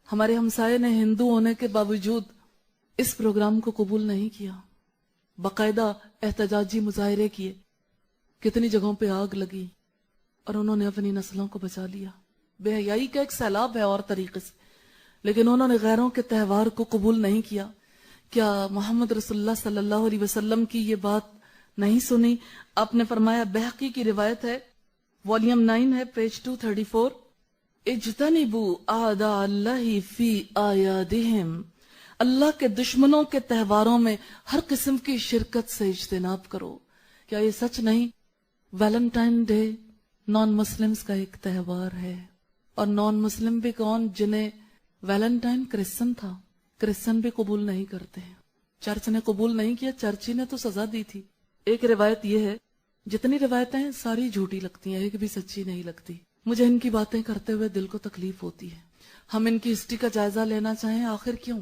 ہمارے ہمسائے نے ہندو ہونے کے باوجود اس پروگرام کو قبول نہیں کیا، باقاعدہ احتجاجی مظاہرے کیے، کتنی جگہوں پہ آگ لگی، اور انہوں نے اپنی نسلوں کو بچا لیا۔ بے حیائی کا ایک سیلاب ہے اور طریقے سے، لیکن انہوں نے غیروں کے تہوار کو قبول نہیں کیا۔ کیا محمد رسول اللہ صلی اللہ علیہ وسلم کی یہ بات نہیں سنی؟ آپ نے فرمایا، بہقی کی روایت ہے، والیوم 9 ہے، پیج 234، اجتنبوا اعداء اللہ فی اعیادہم، اللہ کے دشمنوں کے تہواروں میں ہر قسم کی شرکت سے اجتناب کرو۔ کیا یہ سچ نہیں؟ ویلنٹائن ڈے نان مسلمز کا ایک تہوار ہے، اور نان مسلم بھی کون؟ جنہیں ویلنٹائن کرسچن تھا، کرسچن بھی قبول نہیں کرتے ہیں۔ چرچ نے قبول نہیں کیا، چرچی نے تو سزا دی تھی۔ ایک روایت یہ ہے، جتنی روایتیں ہیں ساری جھوٹی لگتی ہیں، ایک بھی سچی نہیں لگتی۔ مجھے ان کی باتیں کرتے ہوئے دل کو تکلیف ہوتی ہے۔ ہم ان کی ہسٹری کا جائزہ لینا چاہیں، آخر کیوں؟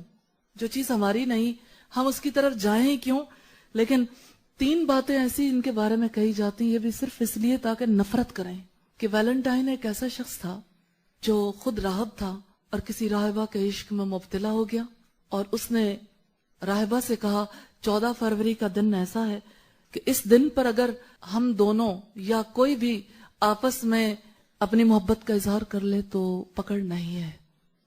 جو چیز ہماری نہیں ہم اس کی طرف جائیں کیوں؟ لیکن 3 باتیں ایسی ان کے بارے میں کہی جاتی ہیں، یہ بھی صرف اس لیے تاکہ نفرت کریں، کہ ویلنٹائن ایک ایسا شخص تھا جو خود راہب تھا اور کسی راہبہ کے عشق میں مبتلا ہو گیا، اور اس نے راہبہ سے کہا 14 فروری کا دن ایسا ہے کہ اس دن پر اگر ہم دونوں یا کوئی بھی آپس میں اپنی محبت کا اظہار کر لے تو پکڑ نہیں ہے۔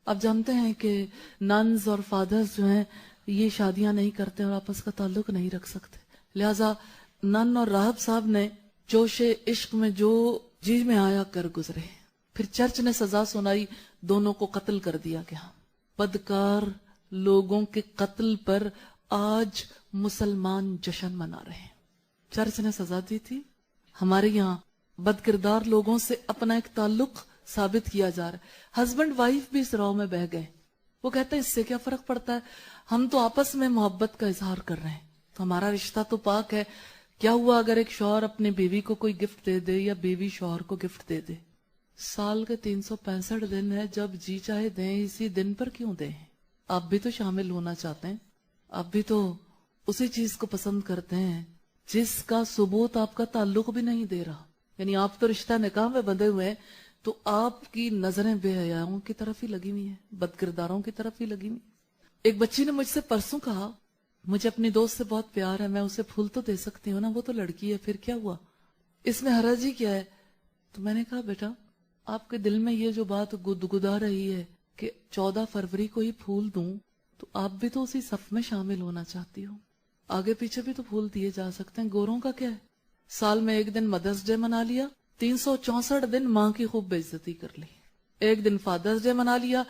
آپ جانتے ہیں کہ ننز اور فادرز جو ہیں یہ شادیاں نہیں کرتے اور آپس کا تعلق نہیں رکھ سکتے، لہٰذا نن اور راہب صاحب نے جوش عشق میں جو جی میں آیا کر گزرے۔ پھر چرچ نے سزا سنائی، دونوں کو قتل کر دیا گیا۔ بدکار لوگوں کے قتل پر آج مسلمان جشن منا رہے ہیں۔ چرچ نے سزا دی تھی، ہمارے یہاں بد کردار لوگوں سے اپنا ایک تعلق ثابت کیا جا رہا ہے۔ ہسبینڈ وائف بھی اس راہ میں بہ گئے، وہ کہتے ہیں اس سے کیا فرق پڑتا ہے، ہم تو آپس میں محبت کا اظہار کر رہے ہیں، تو ہمارا رشتہ تو پاک ہے۔ کیا ہوا اگر ایک شوہر اپنی بیوی کو کوئی گفٹ دے دے یا بیوی شوہر کو گفٹ دے دے؟ سال کے 365 دن ہے، جب جی چاہے دیں، اسی دن پر کیوں دیں؟ آپ بھی تو شامل ہونا چاہتے ہیں، آپ بھی تو اسی چیز کو پسند کرتے ہیں جس کا ثبوت آپ کا تعلق بھی نہیں دے رہا۔ یعنی آپ تو رشتہ نکاح میں بندھے ہوئے ہیں، تو آپ کی نظریں بے حیاؤں کی طرف ہی لگی ہوئی ہیں، بد کرداروں کی طرف ہی لگی ہوئی۔ ایک بچی نے مجھ سے پرسوں کہا، مجھے اپنی دوست سے بہت پیار ہے، میں اسے پھول تو دے سکتی ہوں نا، وہ تو لڑکی ہے، پھر کیا ہوا، اس میں حرج ہی کیا ہے؟ تو میں نے کہا بیٹا، آپ کے دل میں یہ جو بات گدگدا رہی ہے کہ 14 فروری کو ہی پھول دوں، تو آپ بھی تو اسی صف میں شامل ہونا چاہتی ہو، آگے پیچھے بھی تو پھول دیے جا سکتے ہیں، گوروں کا کیا ہے؟ سال میں ایک دن مدرس ڈے منا لیا، 364 دن ماں کی خوب بے عزتی کر لی، ایک دن فادرس ڈے منا لیا،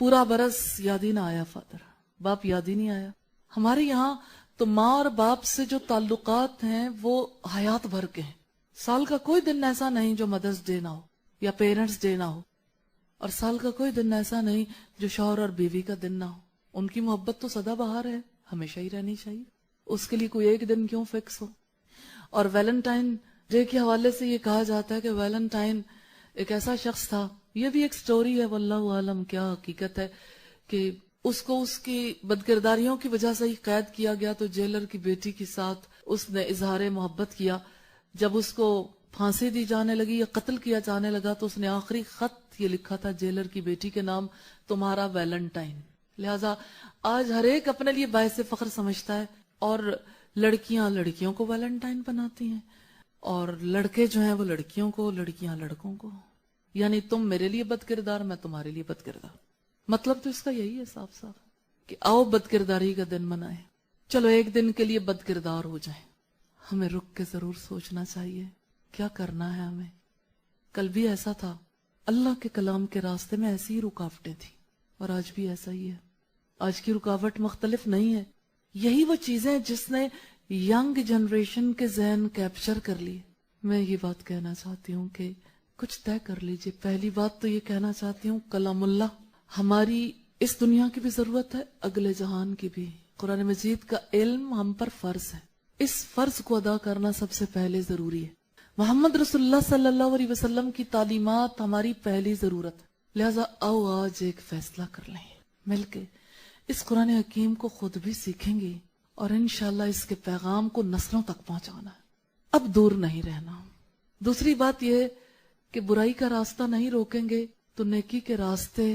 پورا برس یاد ہی نہ آیا فادر، باپ یاد ہی نہیں آیا۔ ہمارے یہاں تو ماں اور باپ سے جو تعلقات ہیں وہ حیات بھر کے ہیں، سال کا کوئی دن ایسا نہیں جو مدرس ڈے نہ ہو یا پیرنٹس ڈے نہ ہو، اور سال کا کوئی دن ایسا نہیں جو شوہر اور بیوی کا دن نہ ہو۔ ان کی محبت تو سدا بہار ہے، ہمیشہ ہی رہنی چاہیے، اس کے لیے کوئی ایک دن کیوں فکس ہو؟ اور ویلنٹائن ڈے کے حوالے سے یہ کہا جاتا ہے کہ ویلنٹائن ایک ایسا شخص تھا، یہ بھی ایک سٹوری ہے، واللہ عالم کیا حقیقت ہے، کہ اس کو اس کی بدکرداریوں کی وجہ سے ہی قید کیا گیا، تو جیلر کی بیٹی کے ساتھ اس نے اظہار محبت کیا۔ جب اس کو پھانسی دی جانے لگی یا قتل کیا جانے لگا تو اس نے آخری خط یہ لکھا تھا جیلر کی بیٹی کے نام، تمہارا ویلنٹائن۔ لہٰذا آج ہر ایک اپنے لیے باعث فخر سمجھتا ہے، اور لڑکیاں لڑکیوں کو ویلنٹائن بناتی ہیں، اور لڑکے جو ہیں وہ لڑکیوں کو، لڑکیاں لڑکوں کو، یعنی تم میرے لیے بد کردار، میں تمہارے لیے بد کردار۔ مطلب تو اس کا یہی ہے صاف صاف کہ آؤ بد کرداری کا دن منائیں، چلو ایک دن کے لیے بد کردار ہو جائیں۔ ہمیں رک کے ضرور سوچنا چاہیے کیا کرنا ہے ہمیں۔ کل بھی ایسا تھا، اللہ کے کلام کے راستے میں ایسی ہی رکاوٹیں تھیں، اور آج بھی ایسا ہی ہے۔ آج کی رکاوٹ مختلف نہیں ہے، یہی وہ چیزیں جس نے ینگ جنریشن کے ذہن کیپچر کر لی۔ میں یہ بات کہنا چاہتی ہوں کہ کچھ طے کر لیجئے۔ پہلی بات تو یہ کہنا چاہتی ہوں، کلام اللہ ہماری اس دنیا کی بھی ضرورت ہے، اگلے جہان کی بھی۔ قرآن مجید کا علم ہم پر فرض ہے، اس فرض کو ادا کرنا سب سے پہلے ضروری ہے۔ محمد رسول اللہ صلی اللہ علیہ وسلم کی تعلیمات ہماری پہلی ضرورت ہے، لہٰذا آؤ آج ایک فیصلہ کر لیں مل کے، اس قرآن حکیم کو خود بھی سیکھیں گے، اور انشاءاللہ اس کے پیغام کو نسلوں تک پہنچانا ہے، اب دور نہیں رہنا۔ دوسری بات یہ کہ برائی کا راستہ نہیں روکیں گے تو نیکی کے راستے